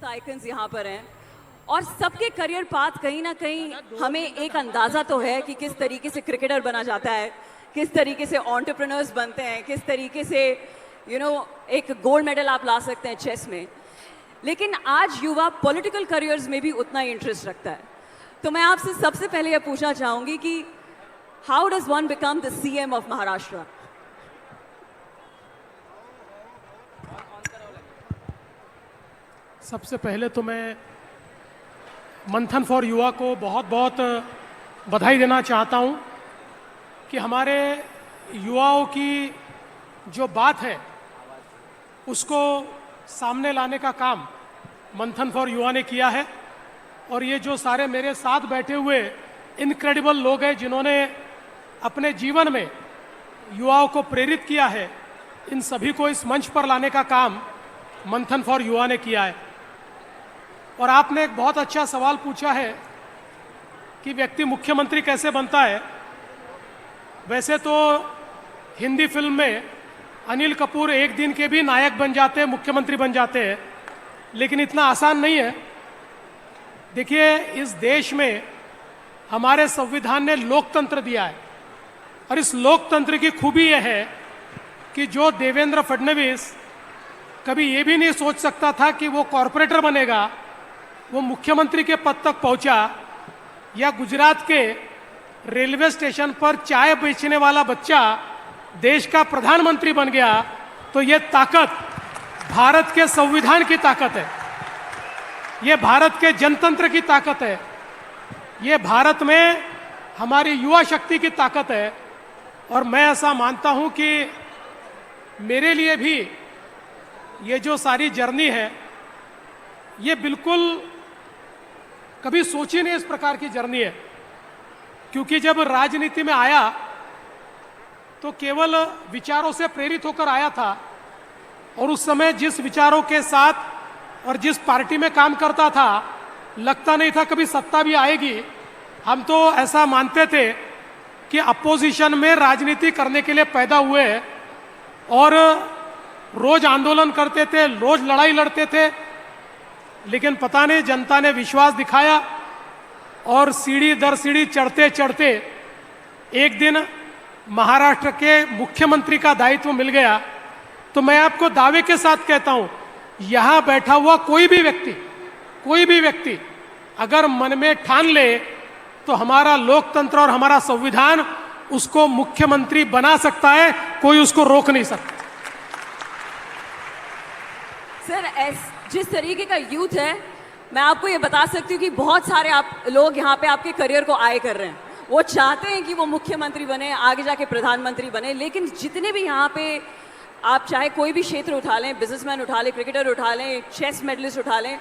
Youth icons यहाँ पर हैं और सबके करियर पाथ कहीं ना कहीं हमें एक अंदाज़ा तो है कि किस तरीके से क्रिकेटर बना जाता है, किस तरीके से एंटरप्रेन्योर्स बनते हैं, किस तरीके से एक गोल्ड मेडल आप ला सकते हैं चेस में। लेकिन आज युवा पॉलिटिकल करियर्स में भी उतना ही इंटरेस्ट रखता है। तो मैं आपसे सबसे पहले यह पूछना चाहूंगी कि how does one become the CM of Maharashtra? सबसे पहले तो मैं मंथन फॉर युवा को बहुत बहुत बधाई देना चाहता हूं कि हमारे युवाओं की जो बात है उसको सामने लाने का काम मंथन फॉर युवा ने किया है। और ये जो सारे मेरे साथ बैठे हुए इनक्रेडिबल लोग हैं जिन्होंने अपने जीवन में युवाओं को प्रेरित किया है, इन सभी को इस मंच पर लाने का काम मंथन फॉर युवा ने किया है। और आपने एक बहुत अच्छा सवाल पूछा है कि व्यक्ति मुख्यमंत्री कैसे बनता है। वैसे तो हिंदी फिल्म में अनिल कपूर एक दिन के भी नायक बन जाते हैं, मुख्यमंत्री बन जाते हैं, लेकिन इतना आसान नहीं है। देखिए, इस देश में हमारे संविधान ने लोकतंत्र दिया है और इस लोकतंत्र की खूबी यह है कि जो देवेंद्र फडणवीस कभी ये भी नहीं सोच सकता था कि वो कॉरपोरेटर बनेगा, वो मुख्यमंत्री के पद तक पहुंचा, या गुजरात के रेलवे स्टेशन पर चाय बेचने वाला बच्चा देश का प्रधानमंत्री बन गया। तो ये ताकत भारत के संविधान की ताकत है, ये भारत के जनतंत्र की ताकत है, ये भारत में हमारी युवा शक्ति की ताकत है। और मैं ऐसा मानता हूं कि मेरे लिए भी ये जो सारी जर्नी है, ये बिल्कुल कभी सोची नहीं इस प्रकार की जर्नी है। क्योंकि जब राजनीति में आया तो केवल विचारों से प्रेरित होकर आया था और उस समय जिस विचारों के साथ और जिस पार्टी में काम करता था, लगता नहीं था कभी सत्ता भी आएगी। हम तो ऐसा मानते थे कि अपोजिशन में राजनीति करने के लिए पैदा हुए और रोज आंदोलन करते थे, रोज लड़ाई लड़ते थे। लेकिन पता नहीं जनता ने विश्वास दिखाया और सीढ़ी दर सीढ़ी चढ़ते चढ़ते एक दिन महाराष्ट्र के मुख्यमंत्री का दायित्व मिल गया। तो मैं आपको दावे के साथ कहता हूं, यहां बैठा हुआ कोई भी व्यक्ति अगर मन में ठान ले तो हमारा लोकतंत्र और हमारा संविधान उसको मुख्यमंत्री बना सकता है, कोई उसको रोक नहीं सकता। सर, जिस तरीके का यूथ है, मैं आपको ये बता सकती हूँ कि बहुत सारे आप लोग यहाँ पे आपके करियर को आए कर रहे हैं। वो चाहते हैं कि वो मुख्यमंत्री बने, आगे जाके प्रधानमंत्री बने। लेकिन जितने भी यहाँ पे आप चाहे कोई भी क्षेत्र उठा लें, बिजनेसमैन उठा लें, क्रिकेटर उठा लें, चेस मेडलिस्ट उठा लें,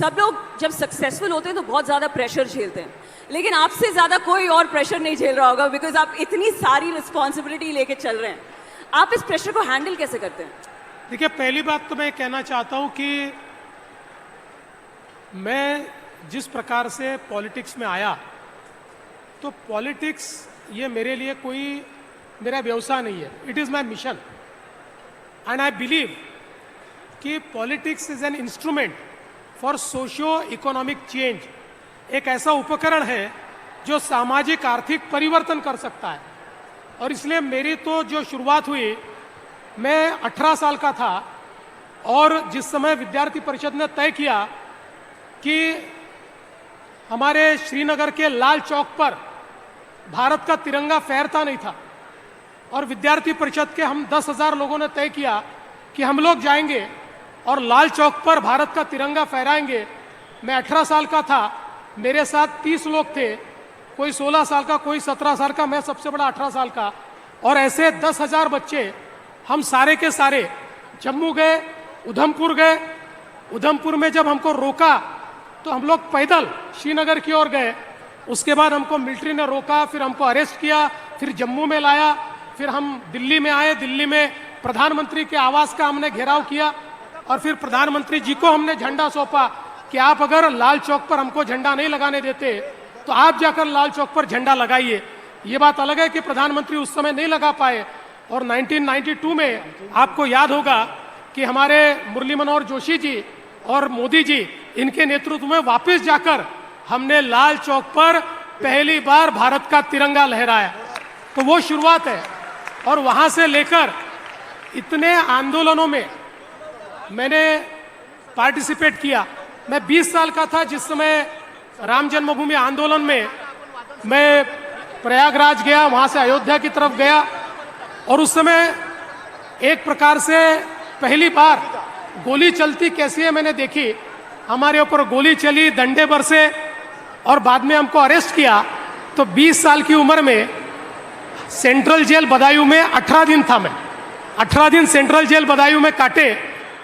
सब लोग जब सक्सेसफुल होते हैं तो बहुत ज़्यादा प्रेशर झेलते हैं। लेकिन आपसे ज़्यादा कोई और प्रेशर नहीं झेल रहा होगा, बिकॉज आप इतनी सारी रिस्पॉन्सिबिलिटी लेके चल रहे हैं। आप इस प्रेशर को हैंडल कैसे करते हैं? देखिए, पहली बात तो मैं कहना चाहता हूं कि मैं जिस प्रकार से पॉलिटिक्स में आया, तो पॉलिटिक्स ये मेरे लिए कोई मेरा व्यवसाय नहीं है, it is my mission. And I believe कि politics is an instrument for socio economic change, एक ऐसा उपकरण है जो सामाजिक आर्थिक परिवर्तन कर सकता है। और इसलिए मेरी तो जो शुरुआत हुई, मैं 18 साल का था और जिस समय विद्यार्थी परिषद ने तय किया कि हमारे श्रीनगर के लाल चौक पर भारत का तिरंगा फहरता नहीं था और विद्यार्थी परिषद के हम 10,000 लोगों ने तय किया कि हम लोग जाएंगे और लाल चौक पर भारत का तिरंगा फहराएंगे। मैं 18 साल का था, मेरे साथ 30 लोग थे, कोई 16 साल का, कोई 17 साल का, मैं सबसे बड़ा 18 साल का। और ऐसे 10,000 बच्चे हम सारे के सारे जम्मू गए, उधमपुर गए। उधमपुर में जब हमको रोका तो हम लोग पैदल श्रीनगर की ओर गए। उसके बाद हमको मिलिट्री ने रोका, फिर हमको अरेस्ट किया, फिर जम्मू में लाया, फिर हम दिल्ली में आए। दिल्ली में प्रधानमंत्री के आवास का हमने घेराव किया और फिर प्रधानमंत्री जी को हमने झंडा सौंपा कि आप अगर लाल चौक पर हमको झंडा नहीं लगाने देते तो आप जाकर लाल चौक पर झंडा लगाइए। ये बात अलग है कि प्रधानमंत्री उस समय नहीं लगा पाए। और 1992 में आपको याद होगा कि हमारे मुरली मनोहर जोशी जी और मोदी जी इनके नेतृत्व में वापस जाकर हमने लाल चौक पर पहली बार भारत का तिरंगा लहराया। तो वो शुरुआत है, और वहां से लेकर इतने आंदोलनों में मैंने पार्टिसिपेट किया। मैं 20 साल का था जिस समय राम जन्मभूमि आंदोलन में मैं प्रयागराज गया, वहां से अयोध्या की तरफ गया, और उस समय एक प्रकार से पहली बार गोली चलती कैसी है मैंने देखी। हमारे ऊपर गोली चली, डंडे बरसे, और बाद में हमको अरेस्ट किया। तो 20 साल की उम्र में सेंट्रल जेल बदायूं में 18 दिन था मैं, 18 दिन सेंट्रल जेल बदायूं में काटे,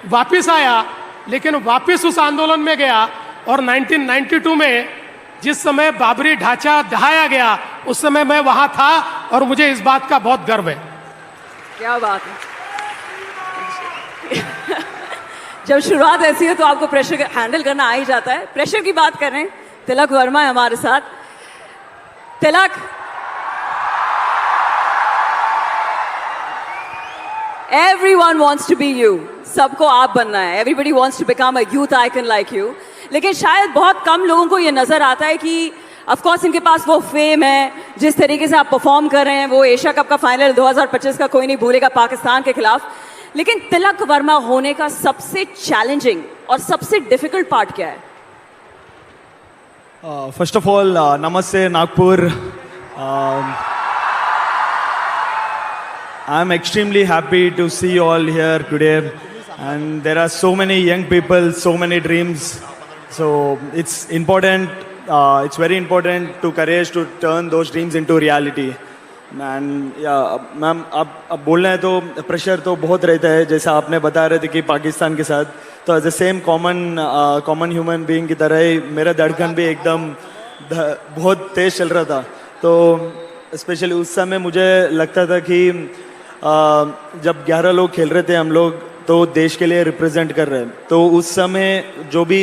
वापिस आया, लेकिन वापिस उस आंदोलन में गया। और 1992 में जिस समय बाबरी ढांचा ढहाया गया, उस समय मैं वहां था, और मुझे इस बात का बहुत गर्व है। क्या बात है। जब शुरुआत ऐसी है तो आपको प्रेशर हैंडल करना आ ही जाता है। प्रेशर की बात कर रहे हैं, तिलक वर्मा है हमारे साथ। तिलक, everyone wants to be you, सबको आप बनना है। Everybody wants to become a youth icon like you, लेकिन शायद बहुत कम लोगों को ये नजर आता है कि ऑफ कोर्स इनके पास वो फेम है, जिस तरीके से आप परफॉर्म कर रहे हैं, वो एशिया कप का फाइनल 2025 का कोई नहीं भूलेगा पाकिस्तान के खिलाफ, लेकिन तिलक वर्मा होने का सबसे चैलेंजिंग और सबसे डिफिकल्ट पार्ट क्या है? First of all, Namaste Nagpur. I'm extremely happy to see you all here today, and there are so many young people, so many dreams. So it's important. It's very important to courage to turn those dreams into reality. And ma'am अब बोलना है तो pressure तो बहुत रहता है, जैसा आपने बता रहे थे कि पाकिस्तान के साथ, तो as a same common human being की तरह ही मेरा धड़कन भी एकदम बहुत तेज चल रहा था। तो स्पेशली उस समय मुझे लगता था कि जब 11 लोग खेल रहे थे हम लोग, तो देश के लिए रिप्रेजेंट कर रहे हैं, तो उस समय जो भी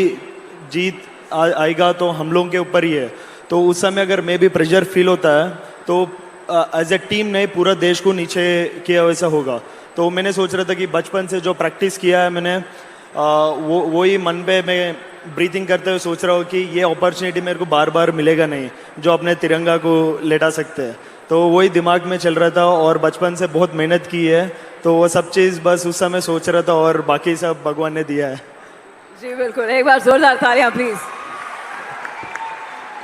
जीत आएगा तो हम लोगों के ऊपर ही है। तो उस समय अगर मैं भी प्रेशर फील होता है तो एज ए टीम ने पूरा देश को नीचे किया वैसा होगा। तो मैंने सोच रहा था कि बचपन से जो प्रैक्टिस किया है मैंने, वो ही मन पे मैं ब्रीथिंग करते हुए सोच रहा हूँ कि ये अपॉर्चुनिटी मेरे को बार बार मिलेगा नहीं जो अपने तिरंगा को लेटा सकते हैं। तो वही दिमाग में चल रहा था, और बचपन से बहुत मेहनत की है, तो वो सब चीज़ बस उस समय सोच रहा था, और बाकी सब भगवान ने दिया है। जी बिल्कुल, एक बार जोरदार तालियां प्लीज।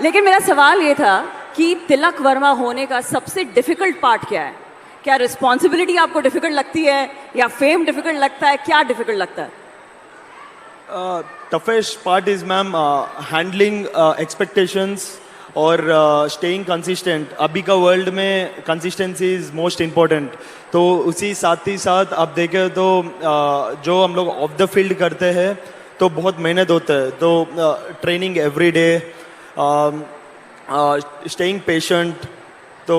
लेकिन मेरा सवाल ये था कि तिलक वर्मा होने का सबसे डिफिकल्ट पार्ट क्या है? क्या रिस्पॉन्सिबिलिटी आपको डिफिकल्ट लगती है, या फेम डिफिकल्ट लगता है, क्या डिफिकल्ट लगता है? Toughest part is ma'am handling expectations और स्टेइंग कंसिस्टेंट। अभी का वर्ल्ड में कंसिस्टेंसी इज मोस्ट इम्पोर्टेंट। तो उसी साथ ही साथ आप देखें तो जो हम लोग ऑफ द फील्ड करते हैं तो बहुत मेहनत होता है, तो training every day, staying patient, तो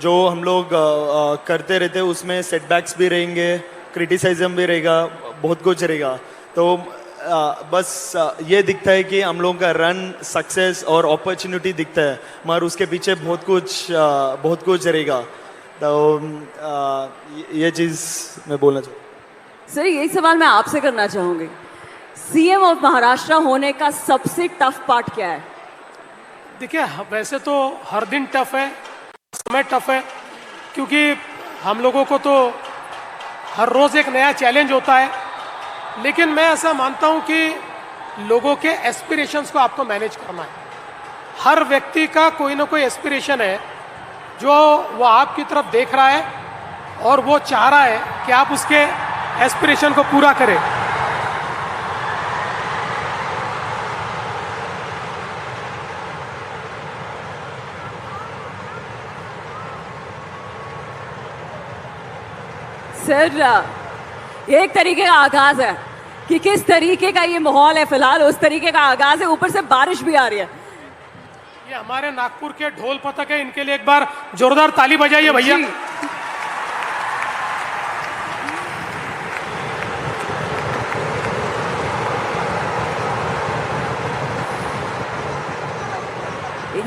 जो हम लोग करते रहते हैं उसमें सेटबैक्स भी रहेंगे, क्रिटिसाइज्म भी रहेगा, बहुत कुछ रहेगा। तो बस ये दिखता है कि हम लोगों का रन सक्सेस और अपॉर्चुनिटी दिखता है, मगर उसके पीछे बहुत कुछ रहेगा। तो ये चीज़ मैं बोलना चाहूँ। सर यही सवाल मैं आपसे करना चाहूँगी, सीएम ऑफ महाराष्ट्र होने का सबसे टफ पार्ट क्या है? देखिए, वैसे तो हर दिन टफ है, समय टफ है, क्योंकि हम लोगों को तो हर रोज़ एक नया चैलेंज होता है। लेकिन मैं ऐसा मानता हूं कि लोगों के एस्पिरेशंस को आपको मैनेज करना है। हर व्यक्ति का कोई ना कोई एस्पिरेशन है जो वो आपकी तरफ देख रहा है, और वो चाह रहा है कि आप उसके एस्पिरेशन को पूरा करें। सर ये एक तरीके का आगाज है कि किस तरीके का ये माहौल है, फिलहाल उस तरीके का आगाज है, ऊपर से बारिश भी आ रही है। ये हमारे नागपुर के ढोल पथक है, इनके लिए एक बार जोरदार ताली बजाइए भैया।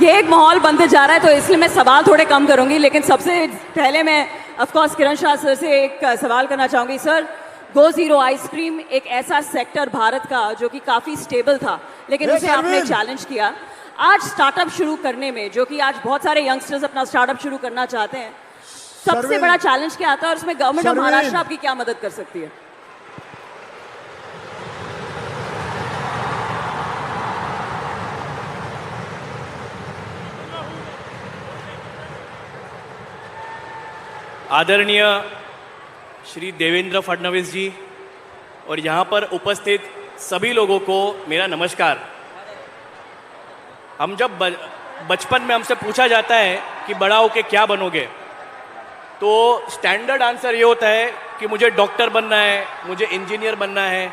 ये एक माहौल बनते जा रहा है, तो इसलिए मैं सवाल थोड़े कम करूंगी, लेकिन सबसे पहले मैं of course Kiran Shah sir से एक सवाल करना चाहूंगी। सर गो जीरो आइसक्रीम एक ऐसा सेक्टर भारत का जो कि काफी स्टेबल था, लेकिन उसे आपने चैलेंज किया। आज स्टार्टअप शुरू करने में, जो कि आज बहुत सारे यंगस्टर्स अपना स्टार्टअप शुरू करना चाहते हैं, सबसे बड़ा चैलेंज क्या आता है और उसमें गवर्नमेंट ऑफ महाराष्ट्र आपकी क्या मदद कर सकती है? आदरणीय श्री देवेंद्र फडणवीस जी और यहाँ पर उपस्थित सभी लोगों को मेरा नमस्कार। हम जब बचपन में हमसे पूछा जाता है कि बड़ा होके क्या बनोगे, तो स्टैंडर्ड आंसर ये होता है कि मुझे डॉक्टर बनना है, मुझे इंजीनियर बनना है,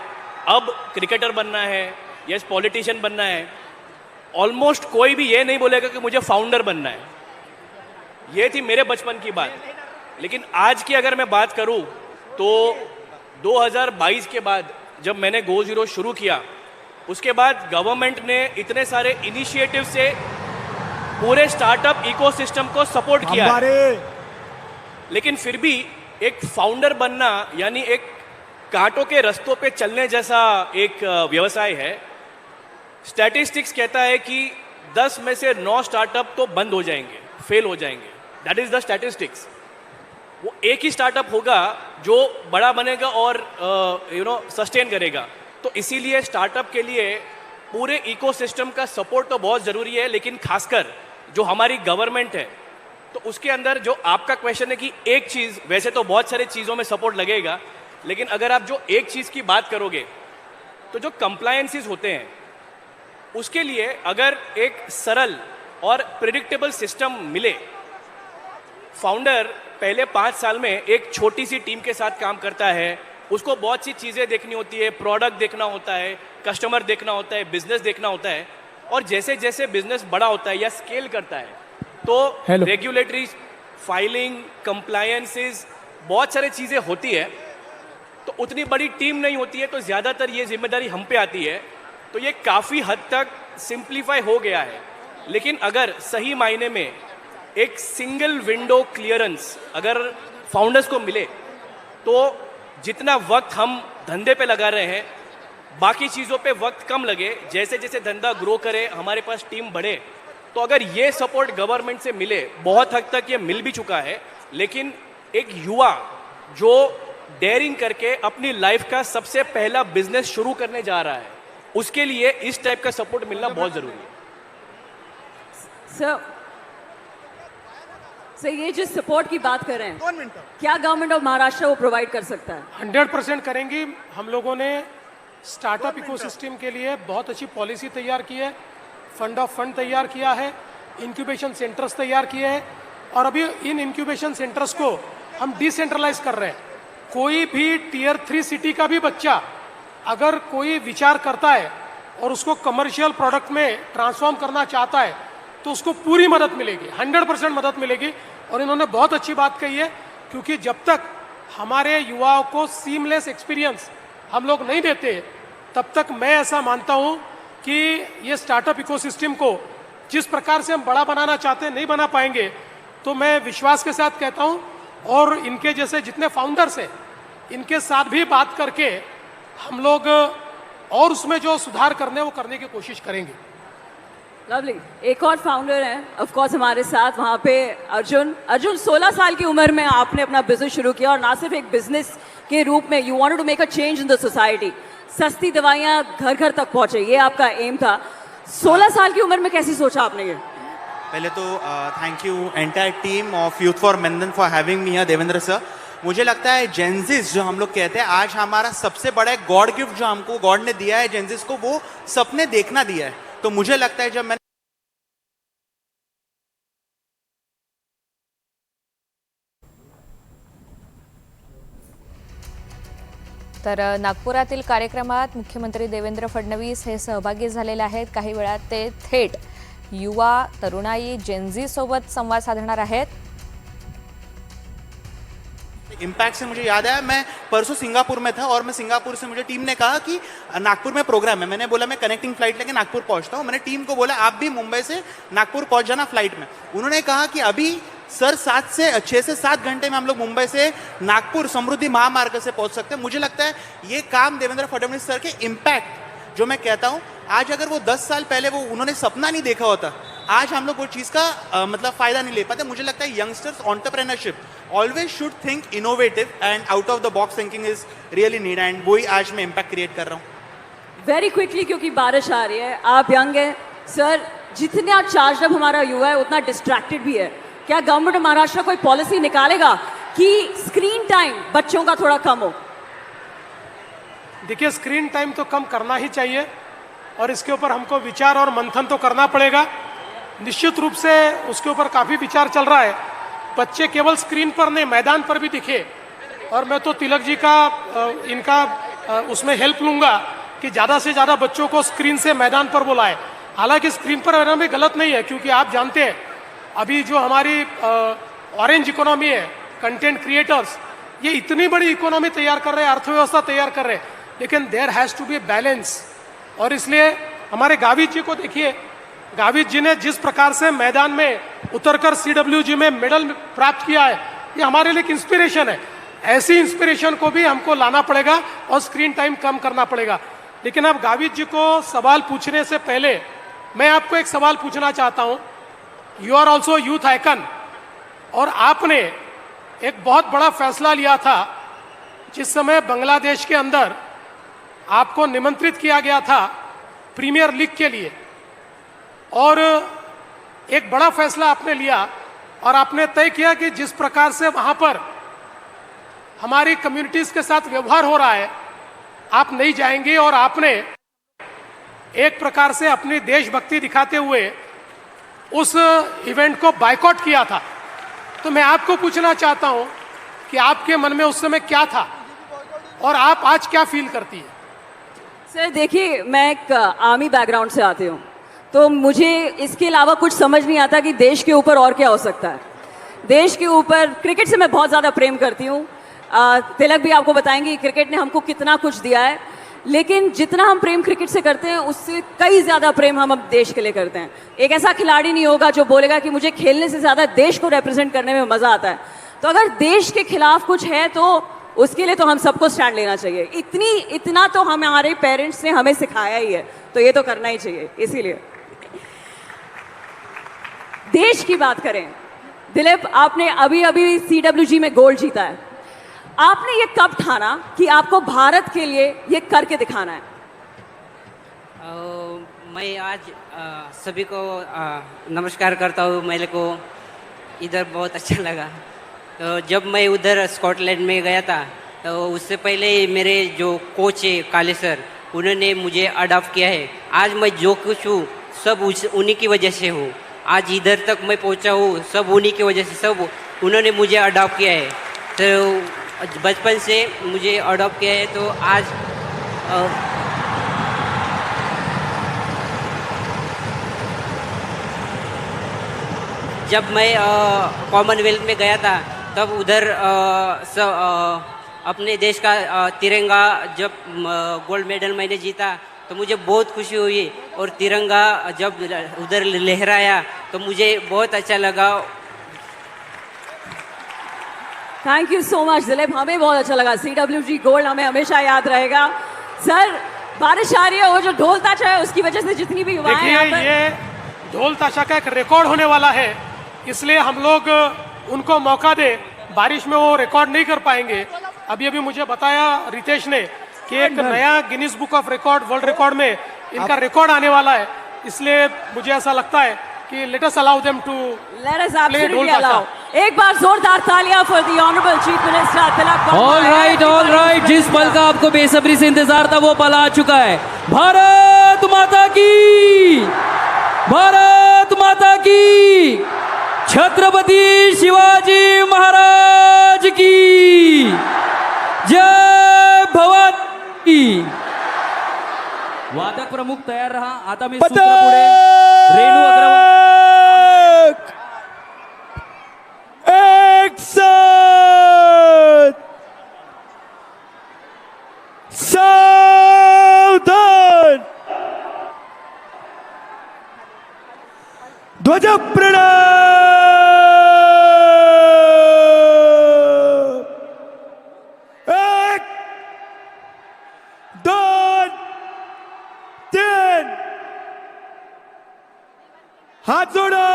अब क्रिकेटर बनना है, यस पॉलिटिशियन बनना है। ऑलमोस्ट कोई भी ये नहीं बोलेगा कि मुझे फाउंडर बनना है। ये थी मेरे बचपन की बात। लेकिन आज की अगर मैं बात करूं तो 2022 के बाद जब मैंने गो जीरो शुरू किया, उसके बाद गवर्नमेंट ने इतने सारे इनिशिएटिव से पूरे स्टार्टअप इकोसिस्टम को सपोर्ट किया है। लेकिन फिर भी एक फाउंडर बनना यानी एक कांटों के रास्तों पे चलने जैसा एक व्यवसाय है। स्टैटिस्टिक्स कहता है कि 10 में से 9 स्टार्टअप तो बंद हो जाएंगे, फेल हो जाएंगे। That is the statistics. वो एक ही स्टार्टअप होगा जो बड़ा बनेगा और सस्टेन करेगा। तो इसीलिए स्टार्टअप के लिए पूरे इकोसिस्टम का सपोर्ट तो बहुत ज़रूरी है, लेकिन खासकर जो हमारी गवर्नमेंट है, तो उसके अंदर जो आपका क्वेश्चन है कि एक चीज़, वैसे तो बहुत सारे चीज़ों में सपोर्ट लगेगा, लेकिन अगर आप जो एक चीज़ की बात करोगे तो जो कंप्लायंसेस होते हैं उसके लिए अगर एक सरल और प्रिडिक्टेबल सिस्टम मिले। फाउंडर पहले 5 साल में एक छोटी सी टीम के साथ काम करता है, उसको बहुत सी चीज़ें देखनी होती है, प्रोडक्ट देखना होता है, कस्टमर देखना होता है, बिजनेस देखना होता है। और जैसे जैसे बिजनेस बड़ा होता है या स्केल करता है तो रेगुलेटरी फाइलिंग, कंप्लायंसेस, बहुत सारी चीज़ें होती है। तो उतनी बड़ी टीम नहीं होती है, तो ज़्यादातर ये जिम्मेदारी हम पे आती है। तो ये काफ़ी हद तक सिंप्लीफाई हो गया है। लेकिन अगर सही मायने में एक सिंगल विंडो क्लियरेंस अगर फाउंडर्स को मिले तो जितना वक्त हम धंधे पे लगा रहे हैं, बाकी चीज़ों पे वक्त कम लगे। जैसे जैसे धंधा ग्रो करे, हमारे पास टीम बढ़े, तो अगर ये सपोर्ट गवर्नमेंट से मिले, बहुत हद तक ये मिल भी चुका है। लेकिन एक युवा जो डेयरिंग करके अपनी लाइफ का सबसे पहला बिजनेस शुरू करने जा रहा है, उसके लिए इस टाइप का सपोर्ट मिलना बहुत ज़रूरी है। सर ये जो सपोर्ट की बात कर रहे हैं, क्या गवर्नमेंट ऑफ महाराष्ट्र वो प्रोवाइड कर सकता है? 100% करेंगी। हम लोगों ने स्टार्टअप इकोसिस्टम के लिए बहुत अच्छी पॉलिसी तैयार की है, फंड ऑफ फंड तैयार किया है, इंक्यूबेशन सेंटर्स तैयार किए हैं, और अभी इन इंक्यूबेशन सेंटर्स को हम डिसेंट्रलाइज कर रहे हैं। कोई भी टियर 3 सिटी का भी बच्चा अगर कोई विचार करता है और उसको कमर्शियल प्रोडक्ट में ट्रांसफॉर्म करना चाहता है तो उसको पूरी मदद मिलेगी, 100% मदद मिलेगी। और इन्होंने बहुत अच्छी बात कही है, क्योंकि जब तक हमारे युवाओं को सीमलेस एक्सपीरियंस हम लोग नहीं देते, तब तक मैं ऐसा मानता हूँ कि ये स्टार्टअप इकोसिस्टम को जिस प्रकार से हम बड़ा बनाना चाहते हैं नहीं बना पाएंगे। तो मैं विश्वास के साथ कहता हूँ, और इनके जैसे जितने फाउंडर्स हैं इनके साथ भी बात करके हम लोग और उसमें जो सुधार करने वो करने की कोशिश करेंगे। लवली। एक और फाउंडर है ऑफ कोर्स हमारे साथ, वहाँ पे अर्जुन। 16 साल की उम्र में आपने अपना बिजनेस शुरू किया, और ना सिर्फ एक बिजनेस के रूप में, you wanted to make a change in the society. सस्ती दवाइयाँ घर घर तक पहुँचे, ये आपका एम था। 16 साल की उम्र में कैसी सोचा आपने ये? पहले तो thank you entire team of youth for मेंदन for having me here, Devendra sir. मुझे लगता है जेंजिस जो हम लोग कहते हैं, आज हमारा सबसे बड़ा एक गॉड गिफ्ट जो हमको गॉड ने दिया है जेंजिस को, वो सपने देखना दिया है। तो मुझे लगता है जब मैंने तर नागपुरातील कार्यक्रमात मुख्यमंत्री देवेंद्र फडणवीस हे सहभागी झालेले आहेत। काही वेळात ते थेट युवा तरुणाई जेनझी सोबत संवाद साधणार आहेत। इम्पैक्ट से मुझे याद आया, मैं परसों सिंगापुर में था और मैं सिंगापुर से मुझे टीम ने कहा कि नागपुर में प्रोग्राम है। मैंने बोला मैं कनेक्टिंग फ्लाइट लेके नागपुर पहुंचता हूँ। मैंने टीम को बोला आप भी मुंबई से नागपुर पहुंच जाना फ्लाइट में। उन्होंने कहा कि अभी सर 6 से 7 घंटे में हम लोग मुंबई से नागपुर समृद्धि महामार्ग से पहुंच सकते हैं। मुझे लगता है ये काम देवेंद्र फडणवीस सर के इम्पैक्ट जो मैं कहता हूं, आज अगर वो 10 साल पहले वो उन्होंने सपना नहीं देखा होता, आज हम लोग वो चीज़ का मतलब फायदा नहीं ले पाते। मुझे लगता है youngsters entrepreneurship always should think innovative and out of the box thinking is really need, and वही आज मैं इम्पैक्ट क्रिएट कर रहा हूँ। वेरी क्विकली, क्योंकि बारिश आ रही है, आप यंग हैं सर, जितना चार्ज अप हमारा युवा है उतना डिस्ट्रैक्टेड भी है। क्या गवर्नमेंट ऑफ महाराष्ट्र कोई पॉलिसी निकालेगा कि स्क्रीन टाइम बच्चों का थोड़ा कम हो? देखिए, स्क्रीन टाइम तो कम करना ही चाहिए और इसके ऊपर हमको विचार और मंथन तो करना पड़ेगा। निश्चित रूप से उसके ऊपर काफ़ी विचार चल रहा है। बच्चे केवल स्क्रीन पर नहीं, मैदान पर भी दिखे, और मैं तो तिलक जी का इनका उसमें हेल्प लूंगा कि ज़्यादा से ज़्यादा बच्चों को स्क्रीन से मैदान पर बुलाए। हालांकि स्क्रीन पर रहना भी गलत नहीं है, क्योंकि आप जानते हैं अभी जो हमारी ऑरेंज इकोनॉमी है, कंटेंट क्रिएटर्स, ये इतनी बड़ी इकोनॉमी तैयार कर रहे हैं, अर्थव्यवस्था तैयार कर रहे हैं, लेकिन there has to be balance. और इसलिए हमारे गावित जी को देखिए, गावित जी ने जिस प्रकार से मैदान में उतरकर CWG में मेडल प्राप्त किया है, ये हमारे लिए एक इंस्पिरेशन है। ऐसी इंस्पिरेशन को भी हमको लाना पड़ेगा और स्क्रीन टाइम कम करना पड़ेगा। लेकिन अब गावित जी को सवाल पूछने से पहले मैं आपको एक सवाल पूछना चाहता हूं। You are also youth icon, और आपने एक बहुत बड़ा फैसला लिया था जिस समय बांग्लादेश के अंदर आपको निमंत्रित किया गया था प्रीमियर लीग के लिए, और एक बड़ा फैसला आपने लिया और आपने तय किया कि जिस प्रकार से वहां पर हमारी कम्युनिटीज के साथ व्यवहार हो रहा है, आप नहीं जाएंगे, और आपने एक प्रकार से अपनी देशभक्ति दिखाते हुए उस इवेंट को बायकॉट किया था। तो मैं आपको पूछना चाहता हूं कि आपके मन में उस समय क्या था और आप आज क्या फील करती है? सर देखिए, मैं एक आर्मी बैकग्राउंड से आती हूँ, तो मुझे इसके अलावा कुछ समझ नहीं आता कि देश के ऊपर और क्या हो सकता है। देश के ऊपर क्रिकेट से मैं बहुत ज़्यादा प्रेम करती हूँ। तिलक भी आपको बताएंगे क्रिकेट ने हमको कितना कुछ दिया है, लेकिन जितना हम प्रेम क्रिकेट से करते हैं उससे कई ज़्यादा प्रेम हम अब देश के लिए करते हैं। एक ऐसा खिलाड़ी नहीं होगा जो बोलेगा कि मुझे खेलने से ज़्यादा देश को रिप्रेजेंट करने में मज़ा आता है। तो अगर देश के खिलाफ कुछ है तो उसके लिए तो हम सबको स्टैंड लेना चाहिए। इतना तो हमारे पेरेंट्स ने हमें सिखाया ही है, तो ये तो करना ही चाहिए। इसीलिए देश की बात करें, दिलीप आपने अभी अभी CWG में गोल्ड जीता है। आपने ये कब ठाना कि आपको भारत के लिए ये करके दिखाना है? मैं आज सभी को नमस्कार करता हूँ। मेरे को इधर बहुत अच्छा लगा। तो जब मैं उधर स्कॉटलैंड में गया था, तो उससे पहले मेरे जो कोच है काले सर, उन्होंने मुझे अडॉप्ट किया है। आज मैं जो कुछ हूँ सब उन्हीं की वजह से हूँ। आज इधर तक मैं पहुँचा हूँ सब उन्हीं की वजह से, सब उन्होंने मुझे अडॉप्ट किया है। तो बचपन से मुझे अडॉप्ट किया है, तो आज जब मैं कॉमनवेल्थ में गया था तब उधर अपने देश का तिरंगा जब गोल्ड मेडल मैंने जीता तो मुझे बहुत खुशी हुई, और तिरंगा जब उधर लहराया तो मुझे बहुत अच्छा लगा। Thank you so much Dilip, हमें बहुत अच्छा लगा। CWG गोल्ड हमें हमेशा याद रहेगा। सर बारिश आ रही है, वो जो ढोल ताशा है उसकी वजह से जितनी भी युवाएं देखिए, यहाँ पर... ये ढोल ताशा का एक रिकॉर्ड होने वाला है, इसलिए हम लोग उनको मौका दे। बारिश में वो रिकॉर्ड नहीं कर पाएंगे। अभी अभी मुझे बताया रितेश ने कि एक नया Guinness book of record, world record में इनका रिकॉर्ड आने वाला है, इसलिए मुझे ऐसा लगता है कि let us allow them to play dhol tasha. एक बार जोरदार तालियां for the honourable chief minister Tilak. All right, जिस पल का आपको बेसब्री से इंतजार था वो पल आ चुका है। भारत माता की, भारत माता की, छत्रपति शिवाजी महाराज की जय भवानी। वादक प्रमुख तयार रहा। आता मी सूत्र पुढे रेणू अग्रवाल। एक साथ सावधान, ध्वज प्रणाम। हात जोडा,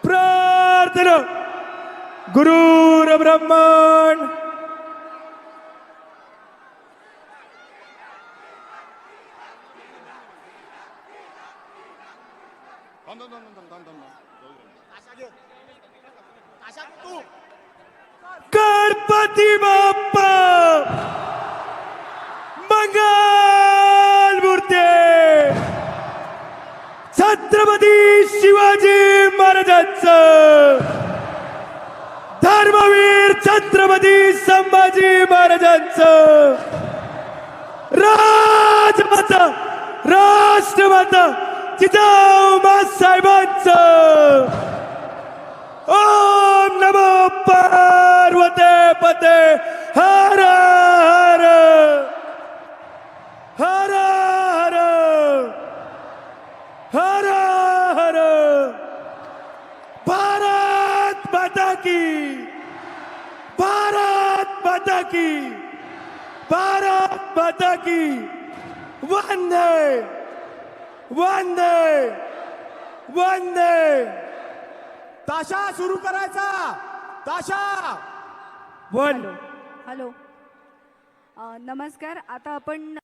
प्रार्थना. गुरुर ब्रह्मण गणपती बाप्पा मंगल मूर्ती. छत्रपती शिवाजी महाराजांचं, धर्मवीर छत्रपती संभाजी महाराजांचं, राजमाता राष्ट्रमाता जिजाऊ साहेबांचं. ओम नमो पार्वते पते हर हर हर हर हर हर. भारत माता की, भारत माता की, भारत माता की. वंदे वंदे वंदे. ताशा सुरू करायचा. ताशा वन. हॅलो नमस्कार. आता आपण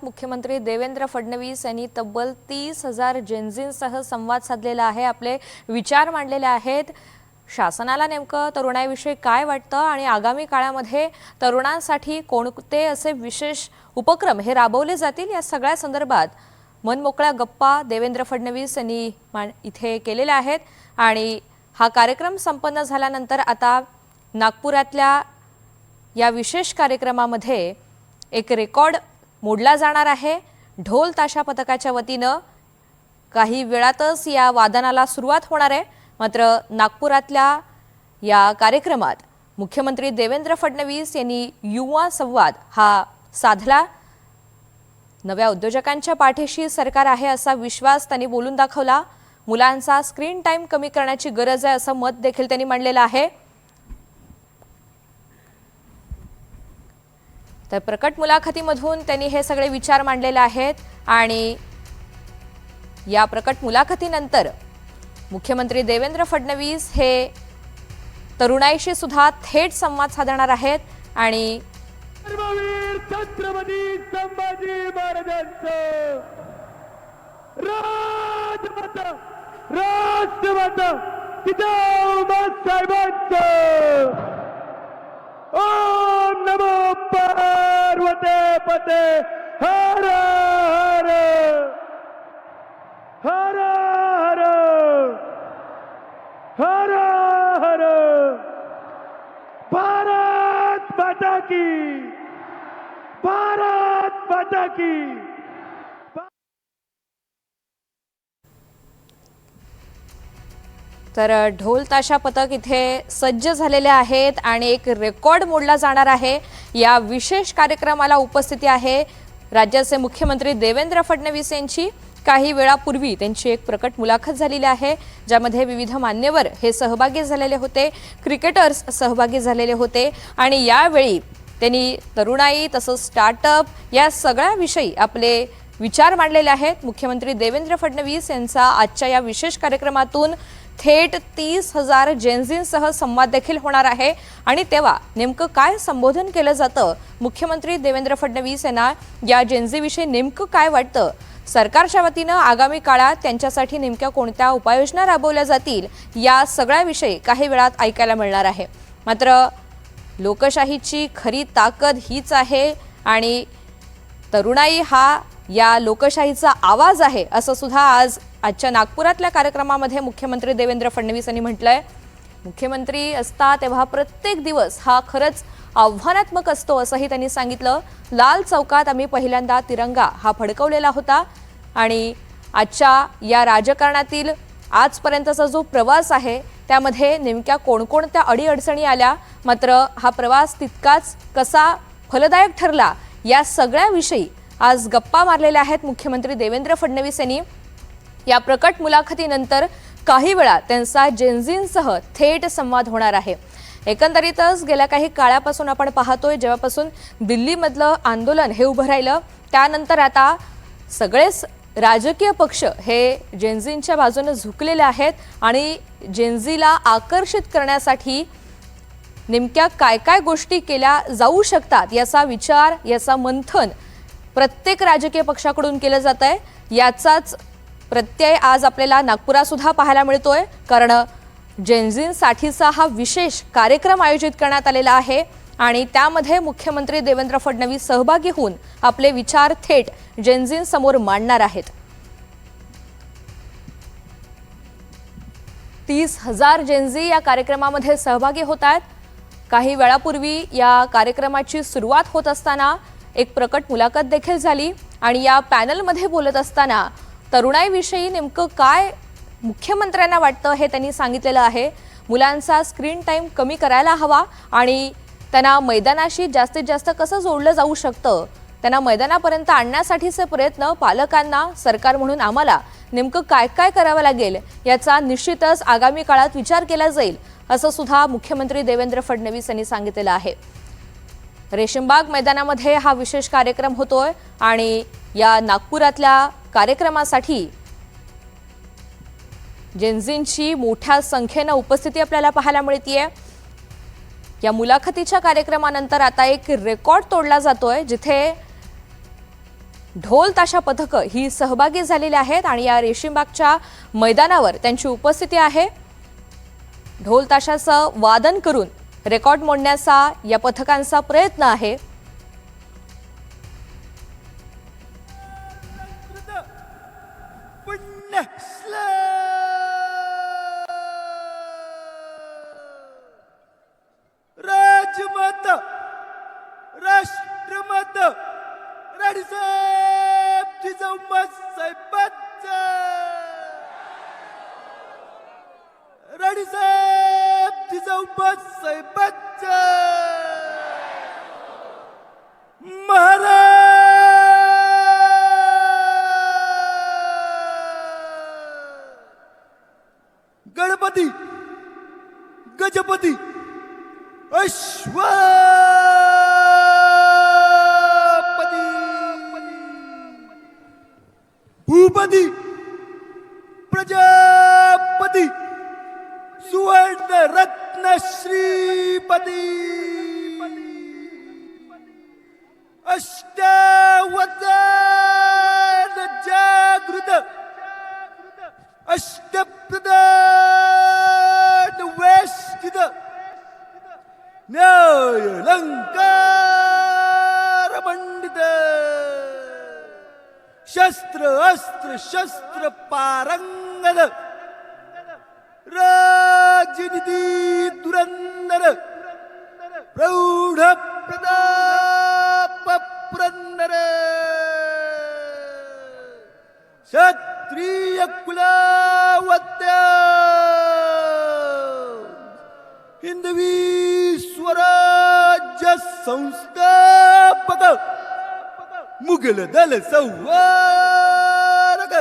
मुख्यमंत्री देवेंद्र फडणवीस यांनी तब्बल 30,000 जेनझींसह संवाद साधलेला आहे, आपले विचार मांडलेले आहेत. शासनाला नेमकं तरुणाईविषयी काय वाटतं आणि आगामी काळामध्ये तरुणांसाठी कोणते असे विशेष उपक्रम हे राबवले जातील या सगळ्या संदर्भात मनमोकळ्या गप्पा देवेंद्र फडणवीस यांनी इथे केलेल्या आहेत. आणि हा कार्यक्रम संपन्न झाल्यानंतर आता नागपुरातल्या या विशेष कार्यक्रमामध्ये एक रेकॉर्ड मोडला जाणार आहे. ढोल ताशा पथकाच्या वतीनं काही वेळातच या वादनाला सुरुवात होणार आहे. मात्र नागपुरातल्या या कार्यक्रमात मुख्यमंत्री देवेंद्र फडणवीस यांनी युवा संवाद हा साधला. नव्या उद्योजकांच्या पाठीशी सरकार आहे असा विश्वास त्यांनी बोलून दाखवला. मुलांचा स्क्रीन टाइम कमी करण्याची गरज आहे असं मत देखील त्यांनी मांडलेलं आहे. तर प्रकट मुलाखतीमधून त्यांनी हे सगळे विचार मांडलेले आहेत. आणि या प्रकट मुलाखतीनंतर मुख्यमंत्री देवेंद्र फडणवीस हे तरुणाईशी सुद्धा थेट संवाद साधणार आहेत. आणि धर्मवीर छत्रपती संभाजी महाराजांचं, राजमाता राष्ट्रमाता जिजाऊ साहेबांचं. ओम नमो पार्वते पते हर हर हर हर हर हर. भारत माता की, भारत माता की. तर ढोल ताशा पथक इथे सज्ज झालेले आहेत आणि एक रेकॉर्ड मोडला जाणार आहे. या विशेष कार्यक्रमाला उपस्थिती आहे राज्याचे मुख्यमंत्री देवेंद्र फडणवीस यांची. काही वेळापूर्वी त्यांची एक प्रकट मुलाखत झालेली आहे ज्यामध्ये विविध मान्यवर हे सहभागी झालेले होते, क्रिकेटर्स सहभागी झालेले होते. आणि यावेळी त्यांनी तरुणाई तसंच स्टार्टअप या सगळ्याविषयी आपले विचार मांडलेले आहेत. मुख्यमंत्री देवेंद्र फडणवीस यांचा आजच्या या विशेष कार्यक्रमातून थेट 30,000 जेनझींसह संवाद देखील होणार आहे. आणि तेव्हा नेमकं काय संबोधन केलं जातं, मुख्यमंत्री देवेंद्र फडणवीस यांना या जेनझीविषयी नेमकं काय वाटतं, सरकारच्या वतीनं आगामी काळात त्यांच्यासाठी नेमक्या कोणत्या उपाययोजना राबवल्या जातील, या सगळ्याविषयी काही वेळात ऐकायला मिळणार आहे. मात्र लोकशाहीची खरी ताकद हीच आहे आणि तरुणाई हा या लोकशाहीचा आवाज आहे असं सुद्धा आजच्या नागपुरातल्या कार्यक्रमामध्ये मुख्यमंत्री देवेंद्र फडणवीस यांनी म्हटलंय. मुख्यमंत्री असता तेव्हा प्रत्येक दिवस हा खरंच आव्हानात्मक असतो असंही त्यांनी सांगितलं. लाल चौकात आम्ही पहिल्यांदा तिरंगा हा फडकवलेला होता आणि आजच्या या राजकारणातील आजपर्यंतचा जो प्रवास आहे त्यामध्ये नेमक्या कोणकोणत्या अडीअडचणी आल्या, मात्र हा प्रवास तितकाच कसा फलदायक ठरला, या सगळ्याविषयी आज गप्पा मारलेल्या आहेत मुख्यमंत्री देवेंद्र फडणवीस यांनी. या प्रकट मुलाखतीनंतर काही वेळा त्यांचा जेनझींसह थेट संवाद होणार आहे. एकंदरीतच गेल्या काही काळापासून आपण पाहतोय, जेव्हापासून दिल्लीमधलं आंदोलन हे उभं राहिलं त्यानंतर आता सगळेच राजकीय पक्ष हे जेनझींच्या बाजूने झुकलेले आहेत आणि जेनझीला आकर्षित करण्यासाठी नेमक्या काय काय गोष्टी केल्या जाऊ शकतात याचा विचार, याचा मंथन प्रत्येक राजकीय पक्षाकडून केलं जात आहे. याचाच प्रत्यय आज आपल्याला नागपुरात सुद्धा पाहायला मिळतोय, कारण जेनझींसाठीचा हा विशेष कार्यक्रम आयोजित करण्यात आलेला आहे आणि त्यामध्ये मुख्यमंत्री देवेंद्र फडणवीस सहभागी होऊन आपले विचार थेट जेनझींसमोर मांडणार आहेत. 30,000 जेनझी या कार्यक्रमामध्ये सहभागी होत आहेत. काही वेळापूर्वी या कार्यक्रमाची सुरुवात होत असताना एक प्रकट मुलाखत देखील झाली आणि या पॅनलमध्ये बोलत असताना तरुणाईविषयी नेमकं काय मुख्यमंत्र्यांना वाटतं हे त्यांनी सांगितलेलं आहे. मुलांचा स्क्रीन टाईम कमी करायला हवा आणि त्यांना मैदानाशी जास्तीत जास्त कसं जोडलं जाऊ शकतं, त्यांना मैदानापर्यंत आणण्यासाठीचे प्रयत्न पालकांना, सरकार म्हणून आम्हाला नेमकं काय काय करावं लागेल याचा निश्चितच आगामी काळात विचार केला जाईल, असं सुद्धा मुख्यमंत्री देवेंद्र फडणवीस यांनी सांगितलेलं आहे. रेशीमबाग मैदानामध्ये हा विशेष कार्यक्रम होतोय आणि या नागपुरातल्या कार्यक्रमासाठी जेनझींची मोठ्या संख्येनं उपस्थिती आपल्याला पाहायला मिळतेय. या मुलाखतीच्या कार्यक्रमानंतर आता एक रेकॉर्ड तोडला जातोय, जिथे ढोल ताशा पथकं ही सहभागी झालेली आहेत आणि या रेशीमबागच्या मैदानावर त्यांची उपस्थिती आहे. ढोल ताशाचं वादन करून रेकॉर्ड मोडण्याचा या पथकांचा प्रयत्न आहे. राजमाता, राष्ट्रमाता, राणीसाहेब जिजाऊसाहेबांचा, राणीसाहेब जिजाऊसाहेबांचा, महाराज गणपती, गजपती, अश्वपती, भूपती, प्रजापती, सुवर्ण रत्न श्रीपती, अष्टावतार जागृत, अष्टप्रधान वेष्टित, न्याय अलंकार मंडित, शस्त्र अस्त्र शस्त्र पारंगत, राजनीती दुरंदर, प्रौढ प्रताप पुरंदर, क्षत्रिय कुलावत्य, हिंदवी स्वराज्य संस्थापक, मुघल दल संवारक,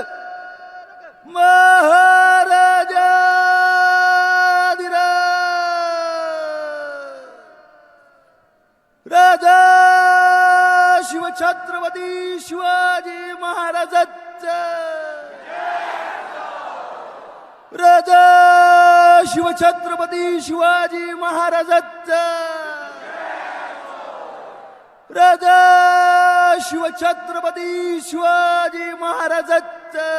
महाराजाधिराज, राजा शिवछत्रपती शिवाजी महाराजांचा, राजा शिवछत्रपती शिवाजी महाराजांचा, राजा शिवछत्रपती शिवाजी महाराजांचा,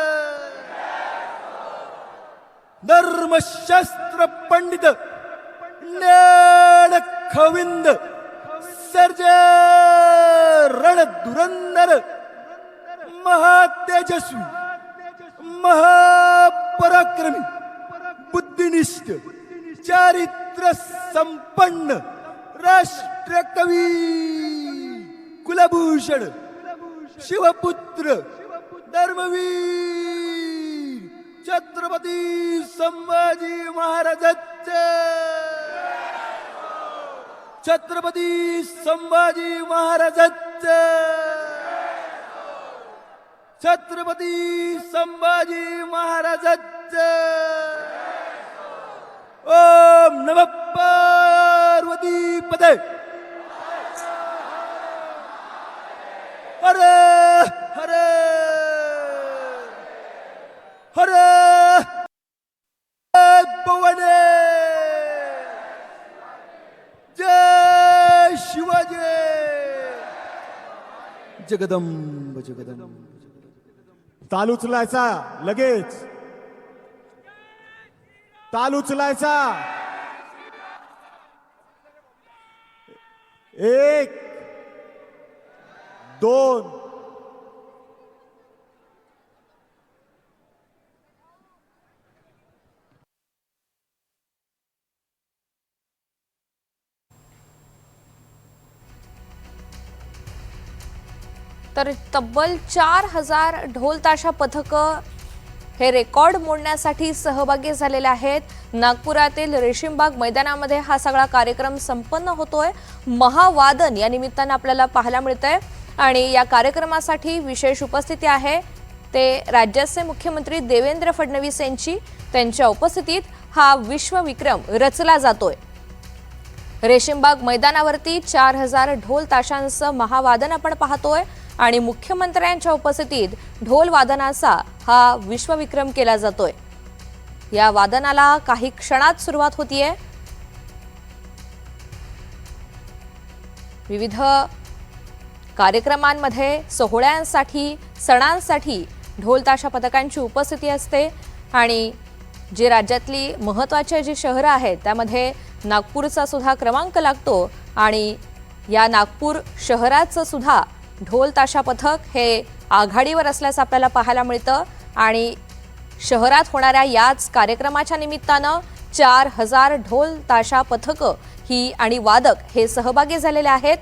धर्मशास्त्र पंडित ज्ञान खविंद, सर्जा रणधुरंदर, महातेजस्वी, महापराक्रमी, बुद्धिनिष्ठ, चारित्र संपन्न, राष्ट्रकवी, कुलभूषण, शिवपुत्र, धर्मवीर छत्रपती संभाजी महाराजांचा, छत्रपती संभाजी महाराजांचा, छत्रपती संभाजी महाराजांचा. ओम नमः भवानी जय शिवाजी जगदंब जगदंब ताल उचलायचा लगेच ताल उचलायचा 1 2 तर तब्बल 4000 ढोल ताशा पथकं हे रेकॉर्ड मोडण्यासाठी सहभागी झालेले आहेत। नागपुरातील रेशीमबाग मैदानामध्ये हा सगळा कार्यक्रम संपन्न होतोय। महावादन या निमित्तानं आपल्याला पाहायला मिळतंय आणि या कार्यक्रमासाठी विशेष उपस्थिती आहे ते राज्याचे मुख्यमंत्री देवेंद्र फडणवीस यांची। त्यांच्या उपस्थितीत हा विश्वविक्रम रचला जातोय। रेशीमबाग मैदानावरती 4000 ढोल ताशांचं महावादन आपण पाहतोय आणि मुख्यमंत्र्यांच्या उपस्थितीत ढोल वादनाचा हा विश्वविक्रम केला जातोय। या वादनाला काही क्षणात सुरुवात होतीये। विविध कार्यक्रमांमध्ये सोहळ्यांसाठी सणांसाठी ढोल ताशा पथकांची उपस्थिती असते आणि जे राज्यातली महत्त्वाची जी शहरं आहेत त्यामध्ये नागपूरचा सुद्धा क्रमांक लागतो आणि या नागपूर शहराचं सुद्धा ढोल ताशा पथक हे आघाडीवर असल्याचं आपल्याला पाहायला मिळतं आणि शहरात होणाऱ्या याच कार्यक्रमाच्या निमित्तानं 4000 ढोल ताशा पथकं ही आणि वादक हे सहभागी झालेले आहेत।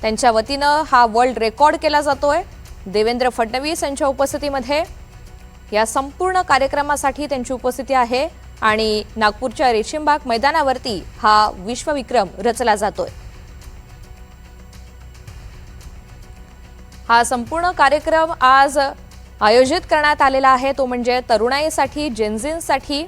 त्यांच्या वतीनं हा वर्ल्ड रेकॉर्ड केला जातोय। देवेंद्र फडणवीस यांच्या उपस्थितीमध्ये या संपूर्ण कार्यक्रमासाठी त्यांची उपस्थिती आहे आणि नागपूरच्या रेशीमबाग मैदानावरती हा विश्वविक्रम रचला जातोय। हा संपूर्ण कार्यक्रम आज आयोजित करण्यात आलेला आहे तो म्हणजे तरुणाईसाठी जेनझींसाठी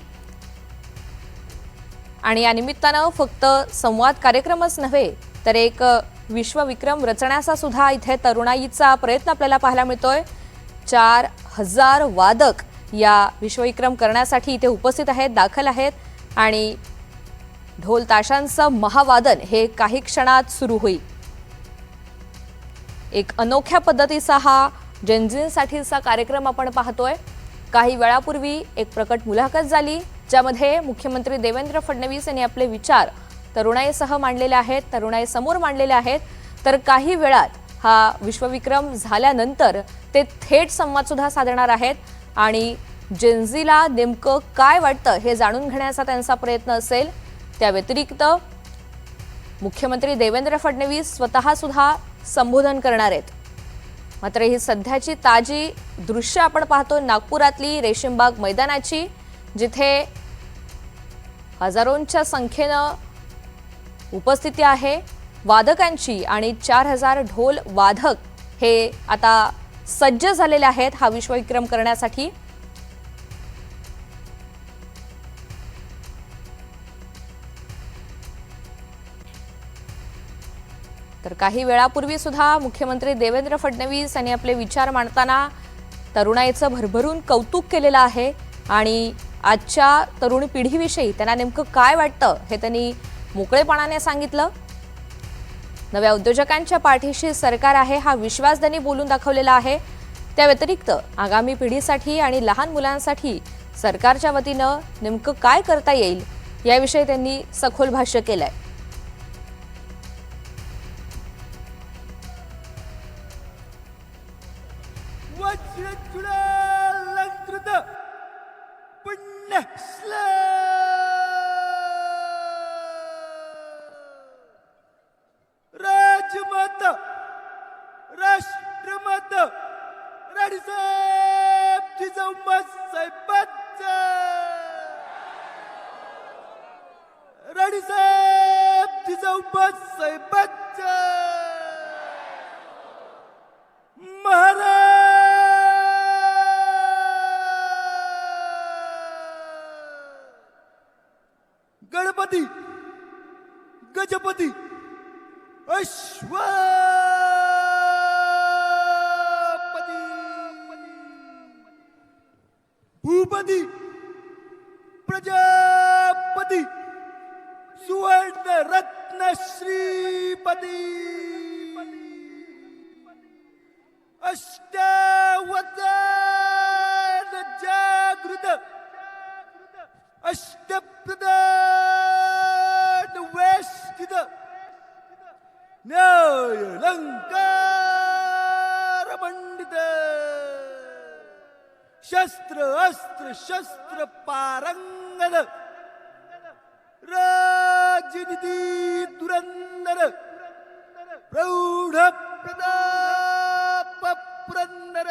आणि या निमित्तानं फक्त संवाद कार्यक्रमच नव्हे तर एक विश्वविक्रम रचण्याचा सुद्धा इथे तरुणाईचा प्रयत्न आपल्याला पाहायला मिळतोय। 4000 वादक या विश्वविक्रम करण्यासाठी इथे उपस्थित आहेत दाखल आहेत आणि ढोल ताशांचं महावादन हे काही क्षणात सुरू होईल। एक अनोख्या पद्धतीचा हा जेनझींसाठीचा कार्यक्रम आपण पाहतोय। काही वेळापूर्वी एक प्रकट मुलाखत झाली ज्यामध्ये मुख्यमंत्री देवेंद्र फडणवीस यांनी आपले विचार तरुणाईसह मांडलेले आहेत तरुणाईसमोर मांडलेले आहेत तर काही वेळात हा विश्वविक्रम झाल्यानंतर ते थेट संवाद सुद्धा साधणार आहेत आणि जेनझीला नेमकं काय वाटतं हे जाणून घेण्याचा त्यांचा प्रयत्न असेल। त्या व्यतिरिक्त मुख्यमंत्री देवेंद्र फडणवीस स्वतः सुद्धा संबोधन करणार आहेत। मात्र ही सध्याची ताजी दृश्य आपण पाहतो नागपुरातली रेशीमबाग मैदानाची जिथे हजारोंच्या संख्येनं उपस्थिती आहे वादकांची आणि 4000 ढोल वादक हे आता सज्ज झालेले आहेत हा विश्वविक्रम करण्यासाठी। तर काही वेळापूर्वी सुद्धा मुख्यमंत्री देवेंद्र फडणवीस यांनी आपले विचार मांडताना तरुणाईचं भरभरून कौतुक केलेलं आहे आणि आजच्या तरुण पिढीविषयी त्यांना नेमकं काय वाटतं हे त्यांनी मोकळेपणाने सांगितलं। नव्या उद्योजकांच्या पाठीशी सरकार आहे हा विश्वास त्यांनी बोलून दाखवलेला आहे। त्या व्यतिरिक्त आगामी पिढीसाठी आणि लहान मुलांसाठी सरकारच्या वतीनं नेमकं काय करता येईल याविषयी त्यांनी सखोल भाष्य केलंय। वज्रचूडालंकृत पुण्यश्ला राजमाता राष्ट्रमाता राणीसाहेब जिजाऊ साहेबांचा राणीसाहेब जिजाऊ साहेबांचा महाराज गणपती गजपती अश्वपती भूपती प्रजा छत्रपती सुवर्ण रत्न श्रीपती अष्टावधान जागृत अष्टप्रधान वेष्टित न्यायलंकार पंडित शस्त्र अस्त्र शस्त्र पारंगत राजनीति दुरंदर प्रौढ प्रताप पुरंदर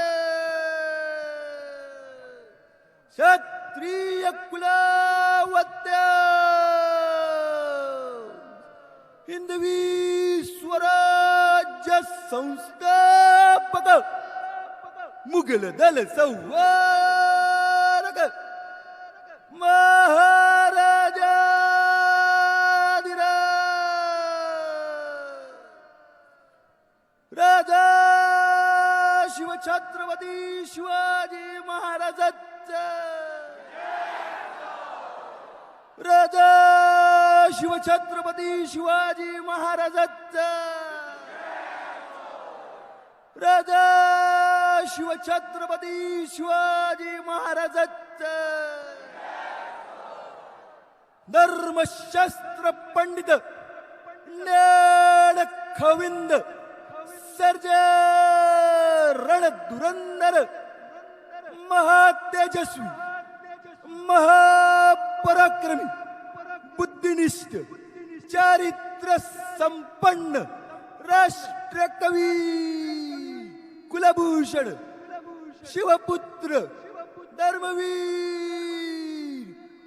क्षत्रिय कुलावत्य हिंदवी स्वराज्य संस्थापक मुघल दल संवारक महाराजा राजा शिवछत्रपती शिवाजी महाराजांचा राजा शिवछत्रपती शिवाजी महाराजांचा राजा शिवछत्रपती शिवाजी महाराजांचा धर्मशास्त्र पंडित ज्ञान खविंद सर्जा रणधुरंदर महातेजस्वी महापराक्रमी बुद्धिनिष्ठ चारित्र संपन्न राष्ट्रकवी कुलभूषण शिवपुत्र धर्मवीर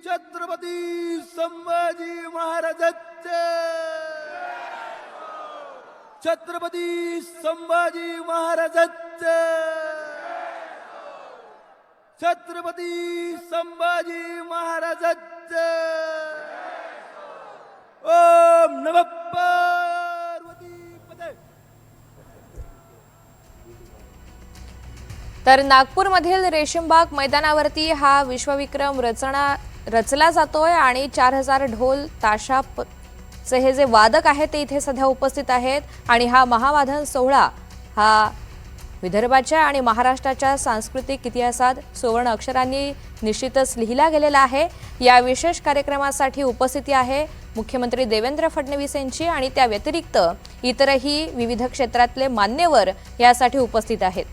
छत्रपती संभाजी महाराजांचा छत्रपती संभाजी महाराजांचा छत्रपती संभाजी महाराजांचा ओम नमः पार्वती पते तर नागपूरमधील रेशीमबाग मैदानावरती हा विश्वविक्रम रचला जातोय आणि 4000 ढोल ताशाचे हे जे वादक आहेत ते इथे सध्या उपस्थित आहेत आणि हा महावादन सोहळा हा विदर्भाच्या आणि महाराष्ट्राच्या सांस्कृतिक इतिहासात सुवर्ण अक्षरांनी निश्चितच लिहिला गेलेला आहे। या विशेष कार्यक्रमासाठी उपस्थिती आहे मुख्यमंत्री देवेंद्र फडणवीस यांची आणि त्या व्यतिरिक्त इतरही विविध क्षेत्रातले मान्यवर यासाठी उपस्थित आहेत।